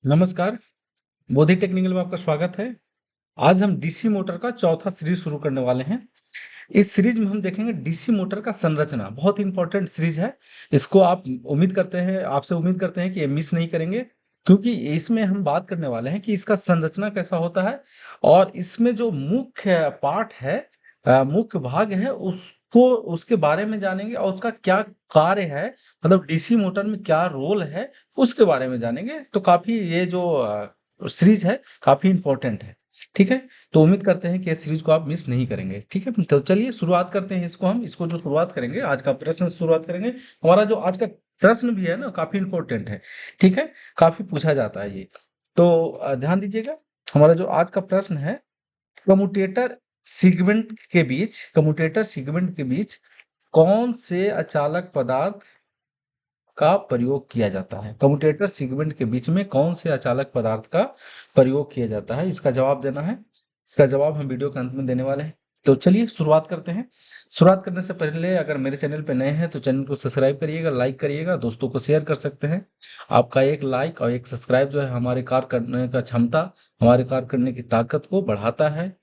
नमस्कार, बोधि टेक्निकल में आपका स्वागत है। आज हम डीसी मोटर का चौथा सीरीज शुरू करने वाले हैं। इस सीरीज में हम देखेंगे डीसी मोटर का संरचना, बहुत इंपॉर्टेंट सीरीज है। इसको आप उम्मीद करते हैं आपसे उम्मीद करते हैं कि ये मिस नहीं करेंगे, क्योंकि इसमें हम बात करने वाले हैं कि इसका संरचना कैसा होता है और इसमें जो मुख्य पार्ट है, मुख्य भाग है, उसको उसके बारे में जानेंगे और उसका क्या कार्य है, मतलब डीसी मोटर में क्या रोल है, उसके बारे में जानेंगे। तो काफी ये जो सीरीज है काफी इंपॉर्टेंट है। ठीक है, तो उम्मीद करते हैं कि इस सीरीज को आप मिस नहीं करेंगे। ठीक है, तो चलिए शुरुआत करते हैं। इसको जो शुरुआत करेंगे, आज का प्रश्न से शुरुआत करेंगे। हमारा जो आज का प्रश्न भी है ना, काफी इंपॉर्टेंट है। ठीक है, काफी पूछा जाता है ये। तो ध्यान दीजिएगा। हमारा जो आज का प्रश्न है, कम्यूटेटर सेगमेंट के बीच कौन से अचालक पदार्थ का प्रयोग किया जाता है? कम्यूटेटर सेगमेंट के बीच में कौन से अचालक पदार्थ का प्रयोग किया जाता है, इसका जवाब देना है। इसका जवाब हम वीडियो के अंत में देने वाले हैं। तो चलिए शुरुआत करते हैं। शुरुआत करने से पहले अगर मेरे चैनल पे नए हैं तो चैनल को सब्सक्राइब करिएगा, लाइक करिएगा, दोस्तों को शेयर कर सकते हैं। आपका एक लाइक और एक सब्सक्राइब जो है हमारे कार्य करने का क्षमता, हमारे कार्य करने की ताकत को बढ़ाता है।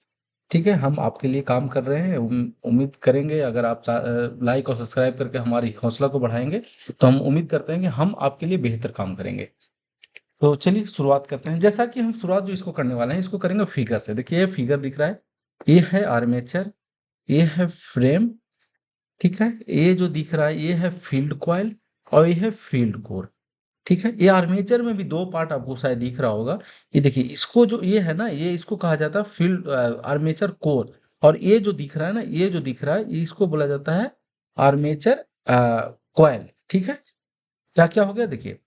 ठीक है, हम आपके लिए काम कर रहे हैं। उम्मीद करेंगे अगर आप लाइक और सब्सक्राइब करके हमारी हौसला को बढ़ाएंगे, तो हम उम्मीद करते हैं कि हम आपके लिए बेहतर काम करेंगे। तो चलिए शुरुआत करते हैं। जैसा कि हम शुरुआत जो इसको करने वाले हैं, इसको करेंगे फिगर से। देखिए ये फिगर दिख रहा है, ये है आर्मेचर, ये है फ्रेम। ठीक है, ये जो दिख रहा है ये है फील्ड कॉइल और ये है फील्ड कोर। ठीक है, ये आर्मेचर में भी दो पार्ट आपको शायद दिख रहा होगा। ये देखिए, इसको जो ये है ना, ये इसको कहा जाता है फील्ड आर्मेचर कोर। और ये जो दिख रहा है ना, ये जो दिख रहा है, ये इसको बोला जाता है आर्मेचर कॉइल। ठीक है, क्या क्या हो गया देखिए,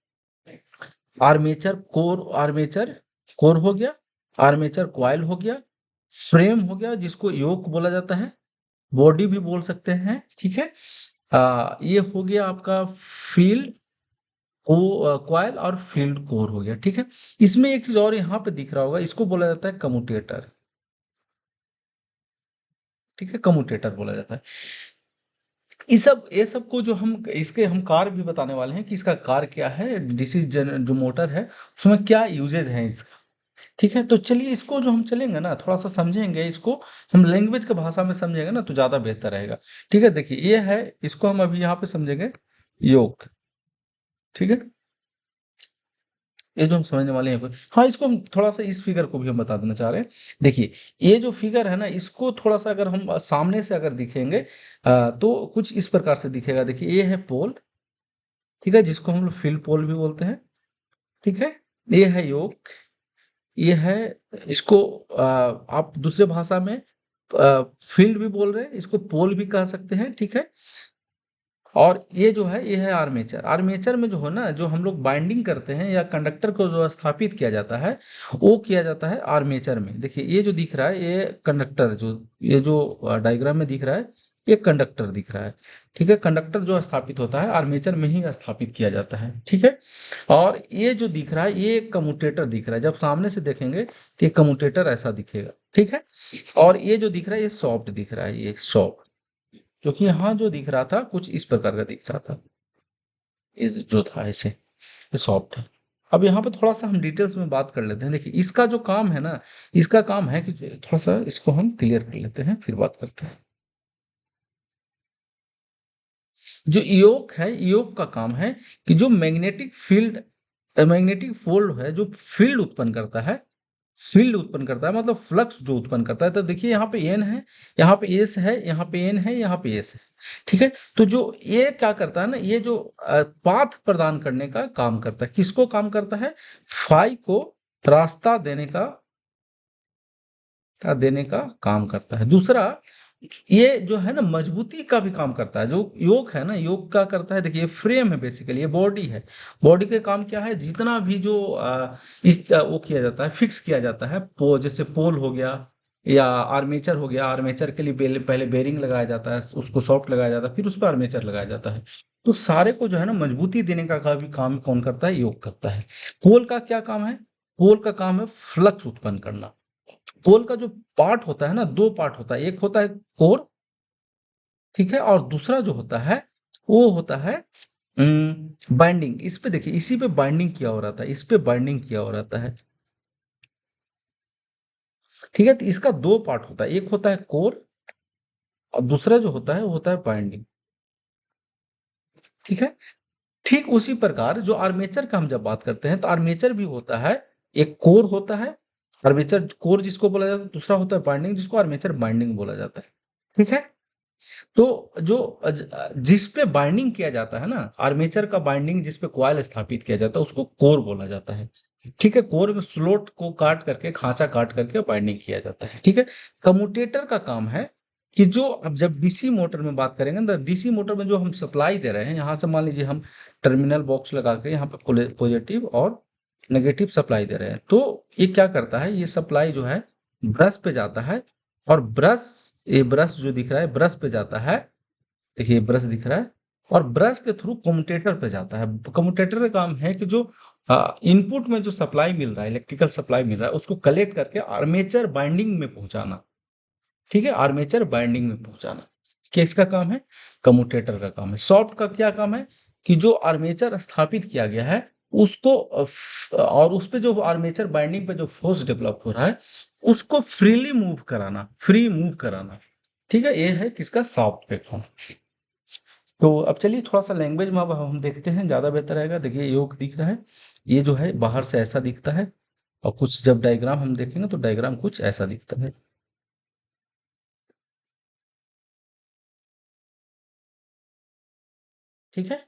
आर्मेचर कोर हो गया, आर्मेचर कॉइल हो गया, फ्रेम हो गया जिसको योक बोला जाता है, बॉडी भी बोल सकते हैं। ठीक है, ये हो गया आपका फील्ड को कॉइल और फील्ड कोर हो गया। ठीक है, इसमें एक चीज और यहाँ पे दिख रहा होगा, इसको बोला जाता है कम्यूटेटर। ठीक है, कम्यूटेटर बोला जाता है। ये सब को जो हम इसके हम कार्य भी बताने वाले हैं कि इसका कार्य क्या है, डीसी जो मोटर है उसमें क्या यूजेज है इसका। ठीक है, तो चलिए इसको जो हम चलेंगे ना, थोड़ा सा समझेंगे इसको, हम लैंग्वेज के भाषा में समझेंगे ना तो ज्यादा बेहतर रहेगा। ठीक है, देखिए ये है, इसको हम अभी यहाँ पे समझेंगे योग। ठीक है, ये जो हम समझने वाले हैं हाँ, इसको हम थोड़ा सा इस फिगर को भी हम बता देना चाह रहे हैं। देखिए ये जो फिगर है ना, इसको थोड़ा सा अगर हम सामने से अगर दिखेंगे तो कुछ इस प्रकार से दिखेगा। देखिए ये है पोल, ठीक है, जिसको हम लोग फील्ड पोल भी बोलते हैं। ठीक है, ये है योग, ये है, इसको आप दूसरे भाषा में फील्ड भी बोल रहे हैं, इसको पोल भी कह सकते हैं। ठीक है, और ये जो है ये है आर्मेचर। आर्मेचर में जो है ना, जो हम लोग बाइंडिंग करते हैं या कंडक्टर को जो स्थापित किया जाता है, वो किया जाता है आर्मेचर में। देखिए ये जो दिख रहा है ये कंडक्टर, जो ये जो डायग्राम में दिख रहा है, ये कंडक्टर दिख रहा है। ठीक है, कंडक्टर जो स्थापित होता है आर्मेचर में ही स्थापित किया जाता है। ठीक है, और ये जो दिख रहा है ये कम्यूटेटर दिख रहा है। जब सामने से देखेंगे तो ये कम्यूटेटर ऐसा दिखेगा। ठीक है, और ये जो दिख रहा है ये सॉफ्ट दिख रहा है, ये सॉफ्ट, क्योंकि यहाँ जो दिख रहा था कुछ इस प्रकार का दिख रहा था, इस जो था ऐसे, ये सॉफ्ट है। अब यहाँ पे थोड़ा सा हम डिटेल्स में बात कर लेते हैं। देखिए इसका जो काम है ना, इसका काम है कि थोड़ा सा इसको हम क्लियर कर लेते हैं, फिर बात करते हैं। जो योग है, योग का काम है कि जो मैग्नेटिक फोल्ड है, जो फील्ड उत्पन्न करता है, फील्ड उत्पन्न करता है मतलब फ्लक्स जो उत्पन्न करता है। तो देखिए यहाँ पे एन है, यहाँ पे एस है, यहाँ पे एन है, यहाँ पे एस है। ठीक है, तो जो ये क्या करता है ना, ये जो पाथ प्रदान करने का काम करता है, किसको काम करता है, फाई को रास्ता देने का काम करता है। दूसरा, ये जो है ना मजबूती का भी काम करता है। जो योग है ना, योग क्या करता है, देखिए फ्रेम है, बेसिकली ये बॉडी है। बॉडी के काम क्या है, जितना भी जो वो किया जाता है, फिक्स किया जाता है, जैसे पोल हो गया या आर्मेचर हो गया। आर्मेचर के लिए पहले बेरिंग लगाया जाता है, उसको सॉफ्ट लगाया जाता है, फिर उस पर आर्मेचर लगाया जाता है। तो सारे को जो है ना मजबूती देने का भी काम कौन करता है, योग करता है। पोल का क्या काम है, पोल का काम है फ्लक्स उत्पन्न करना। पोल का जो पार्ट होता है ना, दो पार्ट होता है, एक होता है कोर, ठीक है, और दूसरा जो होता है वो होता है बाइंडिंग, इस पे देखिए, इसी पे बाइंडिंग किया हो रहता है, इस पे बाइंडिंग किया हो रहता है। ठीक है, तो इसका दो पार्ट होता है, एक होता है कोर और दूसरा जो होता है वो होता है बाइंडिंग। ठीक है, ठीक उसी प्रकार जो आर्मेचर का हम जब बात करते हैं तो आर्मेचर भी होता है, एक कोर होता है, आर्मेचर कोर जिसको बोला जाता है, दूसरा होता है बाइंडिंग जिसको आर्मेचर बाइंडिंग बोला जाता है। ठीक है, तो जो जिस पे बाइंडिंग किया जाता है ना, आर्मेचर का बाइंडिंग जिस पे कॉइल स्थापित किया जाता है उसको कोर बोला जाता है। ठीक है, कोर में स्लोट को काट करके, खांचा काट करके बाइंडिंग किया जाता है। ठीक है, कम्यूटेटर का काम है कि जो अब जब डीसी मोटर में बात करेंगे ना, डीसी मोटर में जो हम सप्लाई दे रहे हैं, यहाँ से मान लीजिए हम टर्मिनल बॉक्स लगा के यहाँ पे पॉजिटिव और नेगेटिव सप्लाई दे रहे हैं, तो ये क्या करता है, ये सप्लाई जो है ब्रश पे जाता है, और ब्रश, ये ब्रश जो दिख रहा है ब्रश पे जाता है, देखिए ब्रश दिख रहा है, और ब्रश के थ्रू कम्यूटेटर पे जाता है। कम्यूटेटर का काम है कि जो इनपुट में जो सप्लाई मिल रहा है, इलेक्ट्रिकल सप्लाई मिल रहा है, उसको कलेक्ट करके आर्मेचर बाइंडिंग में पहुंचाना। ठीक है, आर्मेचर बाइंडिंग में पहुंचाना किसका काम है, कम्यूटेटर का काम है। सॉफ्ट का क्या काम है कि जो आर्मेचर स्थापित किया गया है उसको और उस पे जो आर्मेचर बाइंडिंग पे जो फोर्स डेवलप हो रहा है उसको फ्रीली मूव कराना, फ्री मूव कराना। ठीक है, ये है किसका, सॉफ्ट पे काम। तो अब चलिए थोड़ा सा लैंग्वेज में अब हम देखते हैं, ज़्यादा बेहतर रहेगा। देखिए योग दिख रहा है, ये जो है बाहर से ऐसा दिखता है, और कुछ जब डायग्राम हम देखेंगे तो डायग्राम कुछ ऐसा दिखता है। ठीक है,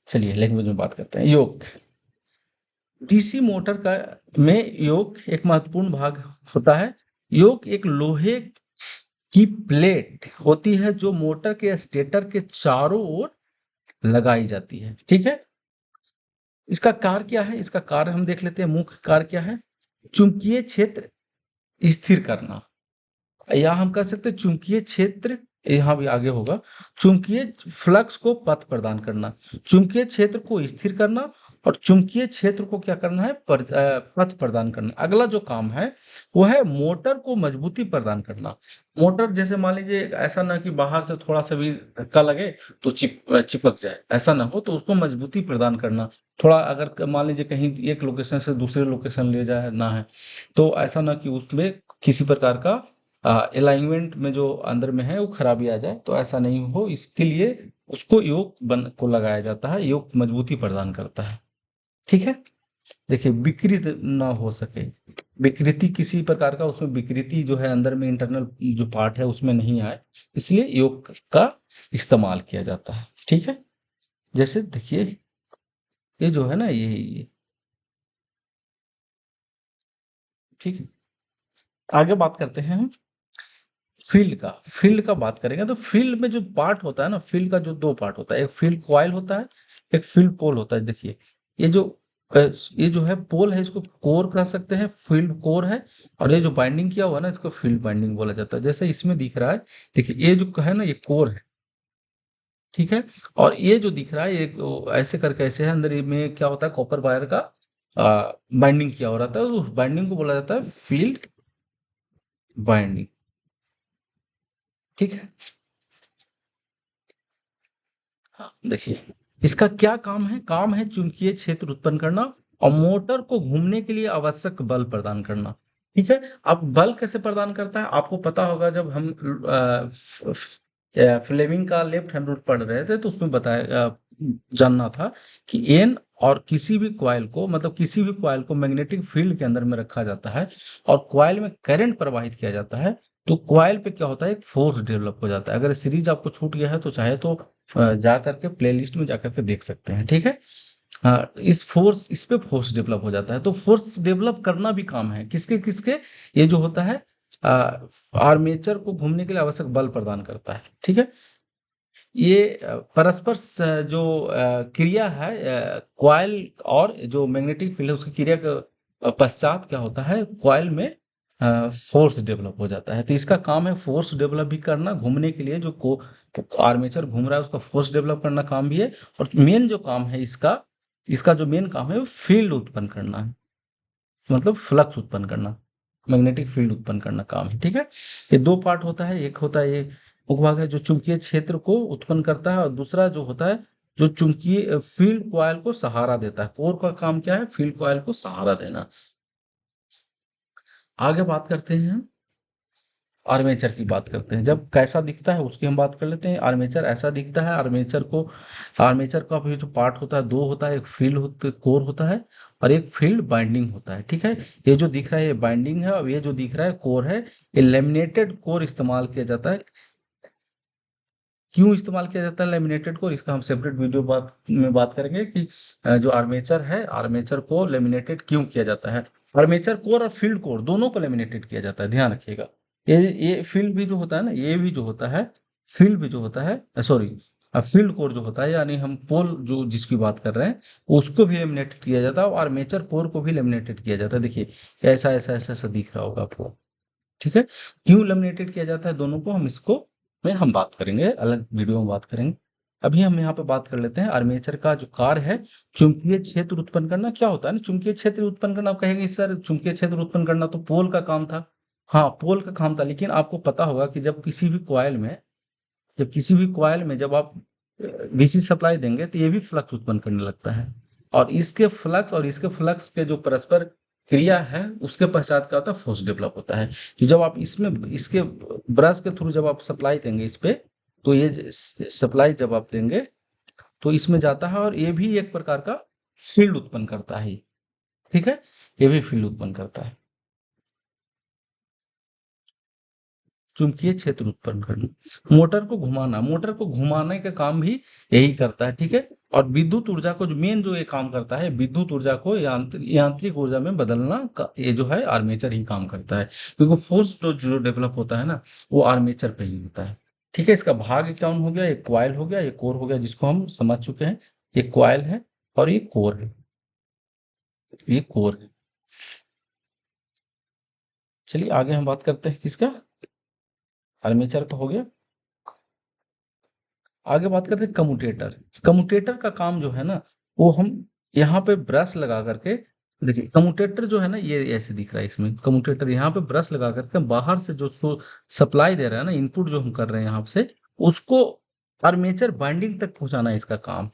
चलिए लैंग्वेज में बात करते हैं। योग, डीसी मोटर का में योग एक महत्वपूर्ण भाग होता है। योग एक लोहे की प्लेट होती है जो मोटर के स्टेटर के चारों ओर लगाई जाती है। ठीक है, इसका कार्य क्या है, इसका कार्य हम देख लेते हैं, मुख्य कार्य क्या है, चुंबकीय क्षेत्र स्थिर करना, या हम कह सकते हैं चुंबकीय क्षेत्र, यहाँ भी आगे होगा, चुंबकीय फ्लक्स को पथ प्रदान करना, चुंबकीय क्षेत्र को स्थिर करना, और चुंबकीय क्षेत्र को क्या करना है, पथ प्रदान करना। अगला जो काम है वो है मोटर को मजबूती प्रदान करना। मोटर जैसे मान लीजिए ऐसा ना कि बाहर से थोड़ा सा भी धक्का लगे तो चिपक जाए, ऐसा ना हो, तो उसको मजबूती प्रदान करना। थोड़ा अगर मान लीजिए कहीं एक लोकेशन से दूसरे लोकेशन ले जाए ना है, तो ऐसा ना कि उसमें किसी प्रकार का अलाइनमेंट में जो अंदर में है वो खराबी आ जाए, तो ऐसा नहीं हो, इसके लिए उसको योक बन को लगाया जाता है, योक मजबूती प्रदान करता है। ठीक है, देखिए विकृत ना हो सके, विकृति किसी प्रकार का उसमें विकृति जो है अंदर में इंटरनल जो पार्ट है उसमें नहीं आए, इसलिए योक का इस्तेमाल किया जाता है। ठीक है, जैसे देखिए ये जो है ना, ये ठीक है, आगे बात करते हैं हम फील्ड का बात करेंगे, तो फील्ड में जो पार्ट होता है ना, फील्ड का जो दो पार्ट होता है, एक फील्ड कॉइल होता है, एक फील्ड पोल होता है। देखिए ये जो अ, ये जो है पोल है इसको कोर कह सकते हैं, फील्ड कोर है, और ये जो बाइंडिंग किया हुआ है ना इसको फील्ड बाइंडिंग बोला जाता है। जैसे इसमें दिख रहा है, देखिए ये जो है ना ये कोर है। ठीक है, और ये जो दिख रहा है ये ऐसे करके ऐसे है, अंदर में क्या होता है, कॉपर वायर का बाइंडिंग किया हो रहता है, तो उस बाइंडिंग को बोला जाता है फील्ड बाइंडिंग। ठीक है, हाँ, देखिए इसका क्या काम है, काम है चुंबकीय क्षेत्र उत्पन्न करना और मोटर को घूमने के लिए आवश्यक बल प्रदान करना। ठीक है, अब बल कैसे प्रदान करता है आपको पता होगा, जब हम फ्लेमिंग का लेफ्ट हैंड रूल पढ़ रहे थे तो उसमें बताया जानना था कि एन, और किसी भी कॉइल को, मतलब किसी भी कॉइल को मैग्नेटिक फील्ड के अंदर में रखा जाता है और कॉइल में करंट प्रवाहित किया जाता है, तो कॉइल पे क्या होता है, एक फोर्स डेवलप हो जाता है। अगर सीरीज आपको छूट गया है तो चाहे तो जा करके प्लेलिस्ट में जा करके देख सकते हैं। ठीक है, इस पे फोर्स डेवलप हो जाता है, तो फोर्स डेवलप करना भी काम है किसके किसके, ये जो होता है आर्मेचर को घूमने के लिए आवश्यक बल प्रदान करता है। ठीक है, ये परस्पर जो क्रिया है कॉइल और जो मैग्नेटिक फील्ड है उसकी क्रिया के पश्चात क्या होता है, कॉइल में फोर्स डेवलप हो जाता है। तो इसका काम है फोर्स डेवलप भी करना, घूमने के लिए जो को आर्मेचर घूम रहा है उसका फोर्स डेवलप करना काम भी है, और मेन जो काम है इसका, इसका जो मेन काम है वो फील्ड उत्पन्न करना है, मतलब फ्लक्स उत्पन्न करना, मैग्नेटिक फील्ड उत्पन्न करना काम है। ठीक है, ये दो पार्ट होता है, एक होता है ये मुख्य भाग है जो चुंबकीय क्षेत्र को उत्पन्न करता है, और दूसरा जो होता है जो चुंबकीय फील्ड कॉइल को सहारा देता है। कोर का काम क्या है? फील्ड कॉइल को सहारा देना। आगे बात करते हैं, आर्मेचर की बात करते हैं। जब कैसा दिखता है उसकी हम बात कर लेते हैं। आर्मेचर ऐसा दिखता है। आर्मेचर का भी जो पार्ट होता है दो होता है, एक फील्ड कोर होता है और एक फील्ड बाइंडिंग होता है। ठीक है, ये जो दिख रहा है ये बाइंडिंग है और ये जो दिख रहा है कोर है। ये लेमिनेटेड कोर इस्तेमाल किया जाता है। क्यों इस्तेमाल किया जाता है लेमिनेटेड कोर? इसका हम सेपरेट वीडियो बात करेंगे कि जो आर्मेचर है, आर्मेचर को लेमिनेटेड क्यों किया जाता है। आर्मेचर कोर और फील्ड कोर दोनों को लेमिनेटेड किया जाता है, ध्यान रखिएगा। ये फील्ड भी जो होता है ना, ये भी जो होता है, फील्ड भी जो होता है, सॉरी, फील्ड कोर जो होता है यानी हम पोल जो जिसकी बात कर रहे हैं उसको भी लेमिनेटेड किया जाता है और आर्मेचर कोर को भी लेमिनेटेड किया जाता है। देखिए ऐसा ऐसा ऐसा ऐसा दिख रहा होगा आपको। ठीक है, क्यों लेमिनेटेड किया जाता है दोनों को, हम इसको में हम बात करेंगे, अलग वीडियो में बात करेंगे। अभी हम यहाँ पे बात कर लेते हैं आर्मेचर का जो कार्य है, चुंबकीय क्षेत्र उत्पन्न करना। क्या होता है ना चुंबकीय क्षेत्र उत्पन्न करना? आप कहेंगे सर चुंबकीय क्षेत्र उत्पन्न करना तो पोल का काम था। हाँ, पोल का काम था, लेकिन आपको पता होगा कि जब किसी भी कॉइल में जब आप डीसी सप्लाई देंगे तो ये भी फ्लक्स उत्पन्न करने लगता है और इसके फ्लक्स के जो परस्पर क्रिया है उसके पश्चात क्या होता है? फोर्स डेवलप होता है। तो जब आप इसमें इसके ब्रश के थ्रू जब आप सप्लाई देंगे इस पे, तो ये सप्लाई जब आप देंगे तो इसमें जाता है और ये भी एक प्रकार का फील्ड उत्पन्न करता है। ठीक है, ये भी फील्ड उत्पन्न करता है। चुंबकीय क्षेत्र उत्पन्न करना, मोटर को घुमाने का काम भी यही करता है। ठीक है, और विद्युत ऊर्जा को जो ये काम करता है, विद्युत ऊर्जा को यांत्रिक ऊर्जा में बदलना का ये जो है आर्मेचर ही काम करता है, क्योंकि फोर्स जो डेवलप होता है ना वो आर्मेचर पे ही होता है। ठीक है, इसका भाग कौन हो गया? एक क्वाइल हो गया, एक कोर हो गया, जिसको हम समझ चुके हैं। एक क्वाइल है और ये कोर है, ये कोर है। चलिए आगे हम बात करते हैं किसका, आर्मेचर का हो गया। आगे बात करते हैं कम्यूटेटर। कम्यूटेटर का काम जो है ना वो हम यहाँ पे ब्रश लगा करके, देखिए कम्यूटेटर जो है ना ये ऐसे दिख रहा है। इसमें कम्यूटेटर यहाँ पे ब्रश लगा करके बाहर से जो सप्लाई दे रहा है ना, इनपुट जो हम कर रहे हैं यहाँ से, उसको आर्मेचर बाइंडिंग तक पहुंचाना है इसका काम।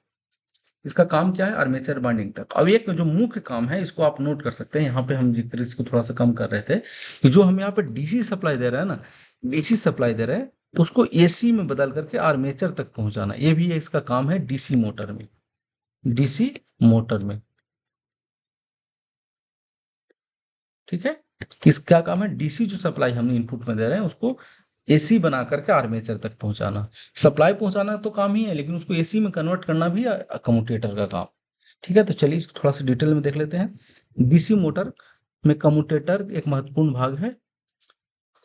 इसका काम क्या है? आर्मेचर बाइंडिंग तक। अब एक जो मुख्य काम है इसको आप नोट कर सकते हैं, यहाँ पे हम जिक्र इसको थोड़ा सा कम कर रहे थे कि जो हम यहाँ पे डीसी सप्लाई दे रहे हैं ना, डीसी सप्लाई दे रहे हैं, उसको एसी में बदल करके आर्मेचर तक पहुंचाना, ये भी इसका काम है डीसी मोटर में। डीसी मोटर में, ठीक है, किस क्या काम है? डीसी जो सप्लाई हमने इनपुट में दे रहे हैं उसको एसी बना करके आर्मेचर तक पहुंचाना। सप्लाई पहुंचाना तो काम ही है, लेकिन उसको एसी में कन्वर्ट करना भी कम्यूटेटर का काम। ठीक है, तो चलिए इसको थोड़ा सा डिटेल में देख लेते हैं। डीसी मोटर में कम्यूटेटर एक महत्वपूर्ण भाग है।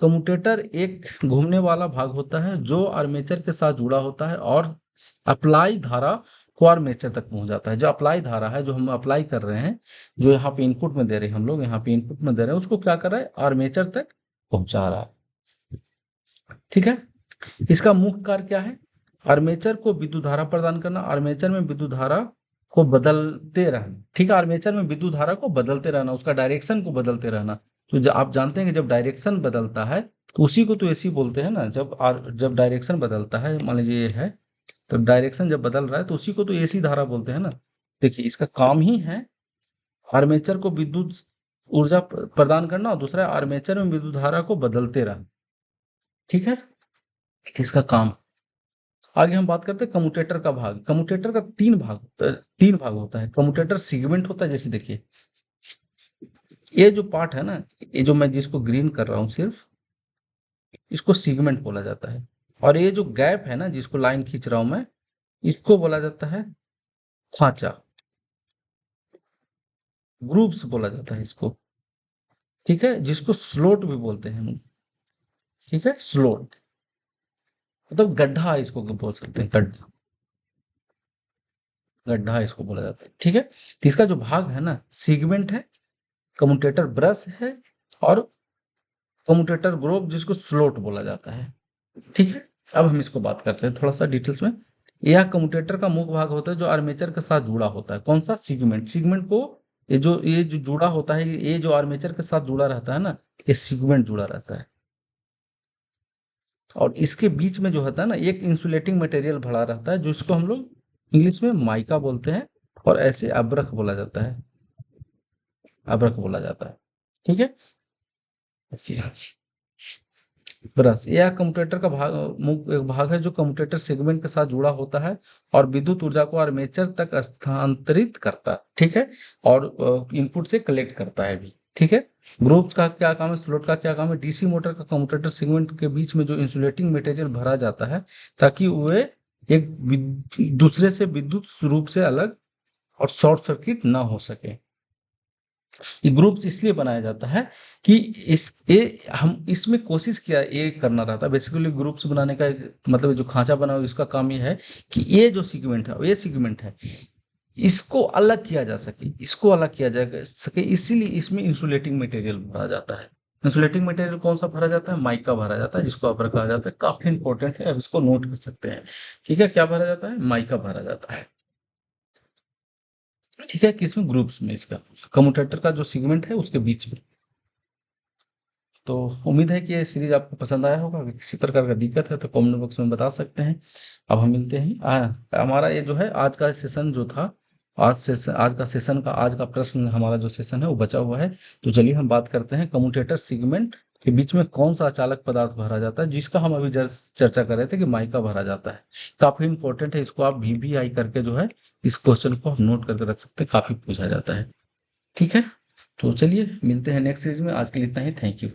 कम्यूटेटर एक घूमने वाला भाग होता है जो आर्मेचर के साथ जुड़ा होता है और अप्लाई धारा को आर्मेचर तक पहुंच जाता है। जो अप्लाई धारा है, जो हम अप्लाई कर रहे हैं, जो यहाँ पे इनपुट में दे रहे हैं, हम लोग यहाँ पे इनपुट में दे रहे हैं, उसको क्या कर रहा है? आर्मेचर तक पहुंचा रहा है। ठीक है, इसका मुख्य कार्य क्या है? आर्मेचर को विद्युत धारा प्रदान करना, आर्मेचर में विद्युत धारा को बदलते रहना। ठीक है, आर्मेचर में विद्युत धारा को बदलते रहना, उसका डायरेक्शन को बदलते रहना। तो आप जानते हैं कि जब डायरेक्शन बदलता है तो उसी को तो एसी बोलते हैं ना। जब डायरेक्शन बदलता है, मान लीजिए ये है, तो डायरेक्शन जब बदल रहा है तो उसी को तो एसी धारा बोलते हैं ना। देखिए इसका काम ही है आर्मेचर को विद्युत ऊर्जा प्रदान करना और दूसरा आर्मेचर में विद्युत धारा को बदलते रहना। ठीक है, इसका काम। आगे हम बात करते हैं कम्यूटेटर का भाग। कम्यूटेटर का तीन भाग होता है। कम्यूटेटर सेगमेंट होता है, जैसे देखिए ये जो पार्ट है ना, ये जो मैं जिसको ग्रीन कर रहा हूँ सिर्फ, इसको सेगमेंट बोला जाता है। और ये जो गैप है ना जिसको लाइन खींच रहा हूं मैं, इसको बोला जाता है खांचा, ग्रूव्स बोला जाता है इसको। ठीक है, जिसको स्लोट भी बोलते हैं हम। ठीक है, स्लोट मतलब गड्ढा, इसको बोल सकते हैं, गड्ढा, गड्ढा इसको बोला जाता है। ठीक है, तो इसका जो भाग है ना सेगमेंट है, कम्यूटेटर ब्रश है और कम्यूटेटर ग्रोव जिसको स्लोट बोला जाता है। ठीक है, अब हम इसको बात करते हैं थोड़ा सा डिटेल्स में। यह कम्यूटेटर का मुख्य भाग होता है जो आर्मेचर के साथ जुड़ा होता है। कौन सा? सेगमेंट। सेगमेंट को ये जो जुड़ा होता है, ये जो आर्मेचर के साथ जुड़ा रहता है ना, ये सेगमेंट जुड़ा रहता है। और इसके बीच में जो होता है ना एक इंसुलेटिंग मटेरियल भरा रहता है, जिसको हम लोग इंग्लिश में माइका बोलते हैं, और ऐसे अब्रक बोला जाता है, अब्रक बोला जाता है। ठीक है। देखिए, ब्रश यह कम्यूटेटर का एक भाग है जो कम्यूटेटर सेगमेंट के साथ जुड़ा होता है और विद्युत ऊर्जा को आर्मेचर तक स्थानांतरित करता है। ठीक है। और इनपुट से कलेक्ट करता है भी। ठीक है। ग्रुप्स का क्या काम है, स्लॉट का क्या काम है? डीसी मोटर का कम्यूटेटर सेगमेंट के बीच में जो इंसुलेटिंग मटेरियल भरा जाता है ताकि वे एक दूसरे से विद्युत रूप से अलग और शॉर्ट सर्किट ना हो सके। ये ग्रुप्स इसलिए बनाया जाता है कि इस ये हम इसमें कोशिश किया ये करना रहता है। बेसिकली ग्रुप्स बनाने का मतलब जो खांचा बना हुआ इसका काम ये है कि ये जो सीगमेंट है, ये सीगमेंट है, इसको अलग किया जा सके, इसको अलग किया जा सके, इसीलिए इसमें इंसुलेटिंग मटेरियल भरा जाता है। इंसुलेटिंग मटेरियल कौन सा भरा जाता है? माइका भरा जाता है, जिसको अपर कहा जाता है। काफी इंपॉर्टेंट है, अब इसको नोट कर सकते हैं। ठीक है। क्या भरा जाता है? माइका भरा जाता है। ठीक है। किसमें? ग्रुप्स में, इसका कम्यूटेटर का जो सेगमेंट है उसके बीच में। तो उम्मीद है कि ये सीरीज आपको पसंद आया होगा। अगर किसी प्रकार का दिक्कत है तो कमेंट बॉक्स में बता सकते हैं। अब हम मिलते हैं। हमारा ये जो है आज का सेशन जो था, आज का प्रश्न, हमारा जो सेशन है वो बचा हुआ है। तो चलिए हम बात करते हैं कम्यूटेटर सेगमेंट के बीच में कौन सा चालक पदार्थ भरा जाता है, जिसका हम अभी जस्ट चर्चा कर रहे थे कि माइका भरा जाता है। काफी इंपॉर्टेंट है, इसको आप VVI करके जो है इस क्वेश्चन को आप नोट करके रख सकते हैं, काफी पूछा जाता है। ठीक है। तो चलिए मिलते हैं नेक्स्ट सीरीज में। आज के लिए इतना ही। Thank you.